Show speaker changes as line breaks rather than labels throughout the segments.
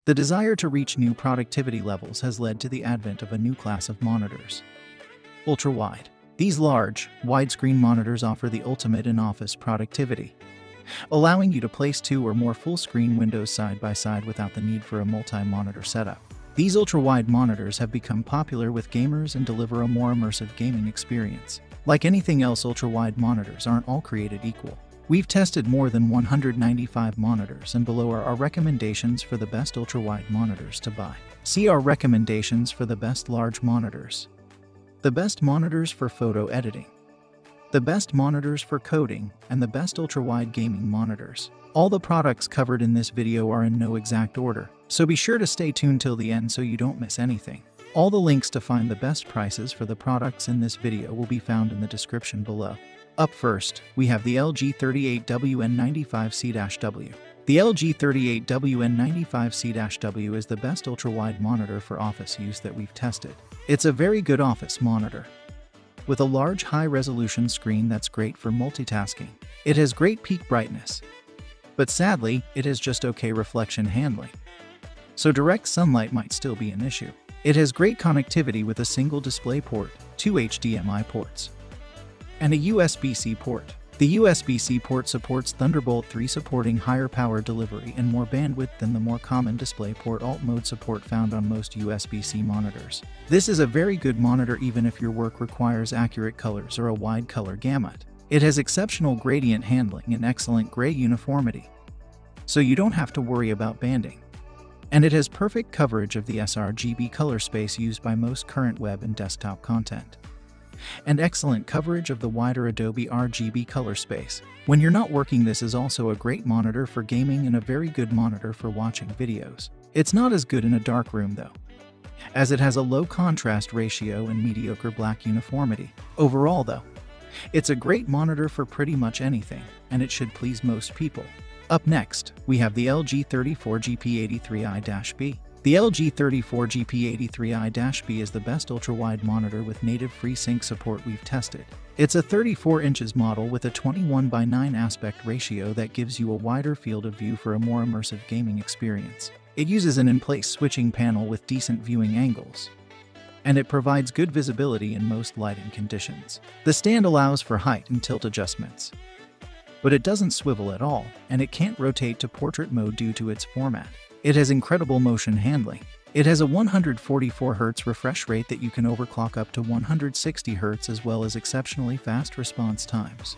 The desire to reach new productivity levels has led to the advent of a new class of monitors: ultra-wide. These large, widescreen monitors offer the ultimate in office productivity, allowing you to place 2 or more full-screen windows side by side without the need for a multi-monitor setup. These ultra-wide monitors have become popular with gamers and deliver a more immersive gaming experience. Like anything else, ultra-wide monitors aren't all created equal. We've tested more than 195 monitors, and below are our recommendations for the best ultra-wide monitors to buy. See our recommendations for the best large monitors, the best monitors for photo editing, the best monitors for coding, and the best ultra-wide gaming monitors. All the products covered in this video are in no exact order, so be sure to stay tuned till the end so you don't miss anything. All the links to find the best prices for the products in this video will be found in the description below. Up first, we have the LG 38WN95C-W. The LG 38WN95C-W is the best ultra-wide monitor for office use that we've tested. It's a very good office monitor, with a large high-resolution screen that's great for multitasking. It has great peak brightness, but sadly, it has just okay reflection handling, so direct sunlight might still be an issue. It has great connectivity with a single display port, 2 HDMI ports, and a USB-C port. The USB-C port supports Thunderbolt 3, supporting higher power delivery and more bandwidth than the more common DisplayPort Alt mode support found on most USB-C monitors. This is a very good monitor even if your work requires accurate colors or a wide color gamut. It has exceptional gradient handling and excellent gray uniformity, so you don't have to worry about banding. And it has perfect coverage of the sRGB color space used by most current web and desktop content, and excellent coverage of the wider Adobe RGB color space. When you're not working, this is also a great monitor for gaming and a very good monitor for watching videos. It's not as good in a dark room though, as it has a low contrast ratio and mediocre black uniformity. Overall though, it's a great monitor for pretty much anything, and it should please most people. Up next, we have the LG 34GP83i-B. The LG 34GP83i-B is the best ultra-wide monitor with native FreeSync support we've tested. It's a 34 inches model with a 21:9 aspect ratio that gives you a wider field of view for a more immersive gaming experience. It uses an in-place switching panel with decent viewing angles, and it provides good visibility in most lighting conditions. The stand allows for height and tilt adjustments, but it doesn't swivel at all, and it can't rotate to portrait mode due to its format. It has incredible motion handling. It has a 144 Hz refresh rate that you can overclock up to 160 Hz, as well as exceptionally fast response times,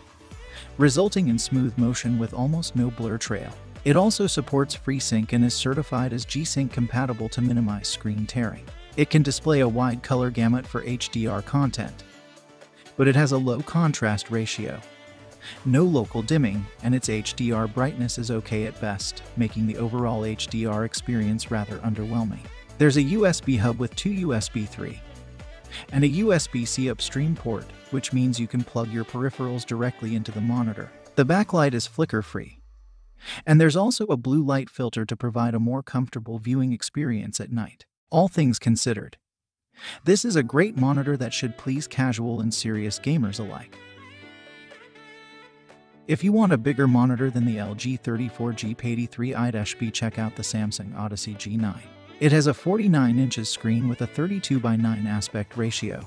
resulting in smooth motion with almost no blur trail. It also supports FreeSync and is certified as G-Sync compatible to minimize screen tearing. It can display a wide color gamut for HDR content, but it has a low contrast ratio, no local dimming, and its HDR brightness is okay at best, making the overall HDR experience rather underwhelming. There's a USB hub with 2 USB 3 and a USB-C upstream port, which means you can plug your peripherals directly into the monitor. The backlight is flicker-free, and there's also a blue light filter to provide a more comfortable viewing experience at night. All things considered, this is a great monitor that should please casual and serious gamers alike. If you want a bigger monitor than the LG 34GP83i-B, check out the Samsung Odyssey G9. It has a 49 inches screen with a 32:9 aspect ratio,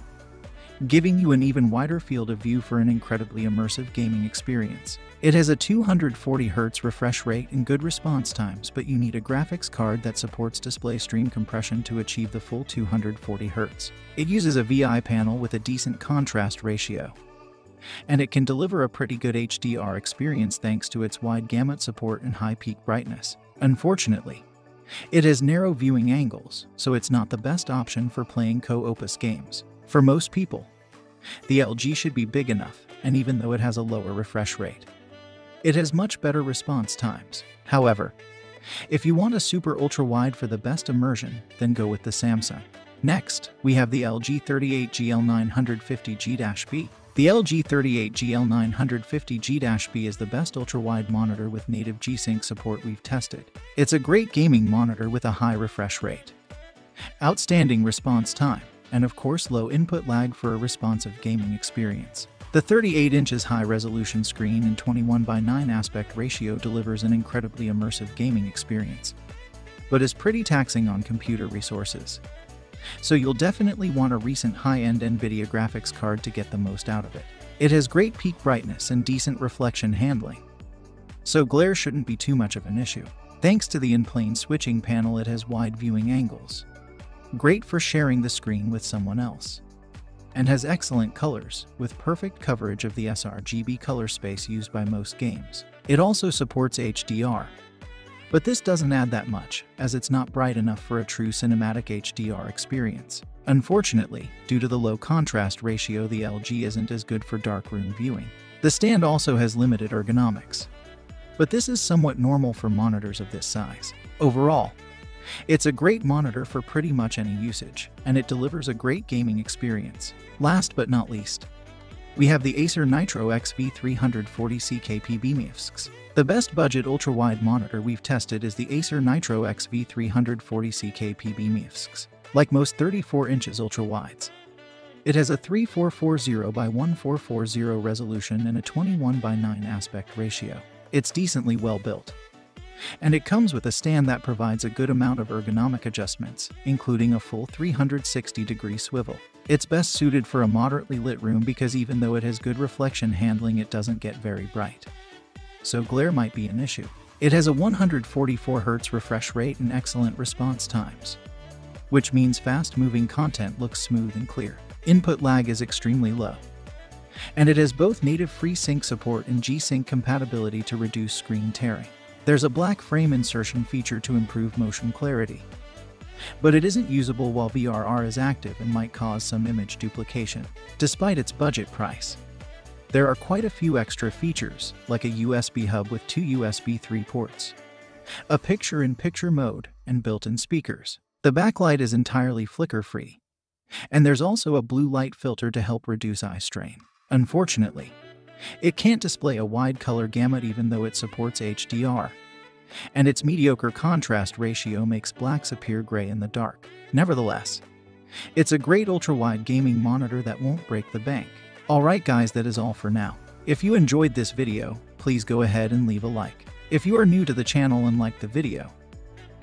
giving you an even wider field of view for an incredibly immersive gaming experience. It has a 240 Hz refresh rate and good response times, but you need a graphics card that supports display stream compression to achieve the full 240 Hz. It uses a VI panel with a decent contrast ratio, and it can deliver a pretty good HDR experience thanks to its wide gamut support and high peak brightness. Unfortunately, it has narrow viewing angles, so it's not the best option for playing co-opus games. For most people, the LG should be big enough, and even though it has a lower refresh rate, it has much better response times. However, if you want a super ultra-wide for the best immersion, then go with the Samsung. Next, we have the LG 38GL950G-B. The LG 38GL950G-B is the best ultra-wide monitor with native G-Sync support we've tested. It's a great gaming monitor with a high refresh rate, outstanding response time, and of course low input lag for a responsive gaming experience. The 38 inches high-resolution screen and 21:9 aspect ratio delivers an incredibly immersive gaming experience. but is pretty taxing on computer resources. So you'll definitely want a recent high-end NVIDIA graphics card to get the most out of it. It has great peak brightness and decent reflection handling, so glare shouldn't be too much of an issue. Thanks to the in-plane switching panel, it has wide viewing angles, great for sharing the screen with someone else, and has excellent colors, with perfect coverage of the sRGB color space used by most games. It also supports HDR, but this doesn't add that much, as it's not bright enough for a true cinematic HDR experience. Unfortunately, due to the low contrast ratio, the LG isn't as good for darkroom viewing. The stand also has limited ergonomics, but this is somewhat normal for monitors of this size. Overall, it's a great monitor for pretty much any usage, and it delivers a great gaming experience. Last but not least, we have the Acer Nitro XV340 BMIFSC. The best budget ultra-wide monitor we've tested is the Acer Nitro XV340 BMIFSC. Like most 34 inches ultra-wides, it has a 3440 by 1440 resolution and a 21 by 9 aspect ratio. It's decently well built, and it comes with a stand that provides a good amount of ergonomic adjustments, including a full 360-degree swivel. It's best suited for a moderately lit room because even though it has good reflection handling, it doesn't get very bright, so glare might be an issue. It has a 144 Hz refresh rate and excellent response times, which means fast-moving content looks smooth and clear. Input lag is extremely low, and it has both native FreeSync support and G-Sync compatibility to reduce screen tearing. There's a black frame insertion feature to improve motion clarity, but it isn't usable while VRR is active and might cause some image duplication. Despite its budget price, there are quite a few extra features, like a USB hub with 2 USB 3 ports, a picture-in-picture mode, and built-in speakers. The backlight is entirely flicker-free, and there's also a blue light filter to help reduce eye strain. Unfortunately, it can't display a wide color gamut even though it supports HDR, and its mediocre contrast ratio makes blacks appear gray in the dark. Nevertheless, it's a great ultra-wide gaming monitor that won't break the bank. Alright guys, that is all for now. If you enjoyed this video, please go ahead and leave a like. If you are new to the channel and like the video,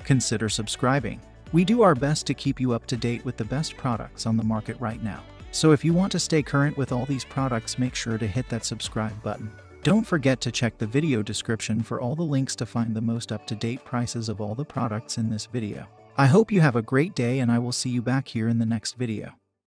consider subscribing. We do our best to keep you up to date with the best products on the market right now. So if you want to stay current with all these products, make sure to hit that subscribe button. Don't forget to check the video description for all the links to find the most up-to-date prices of all the products in this video. I hope you have a great day, and I will see you back here in the next video.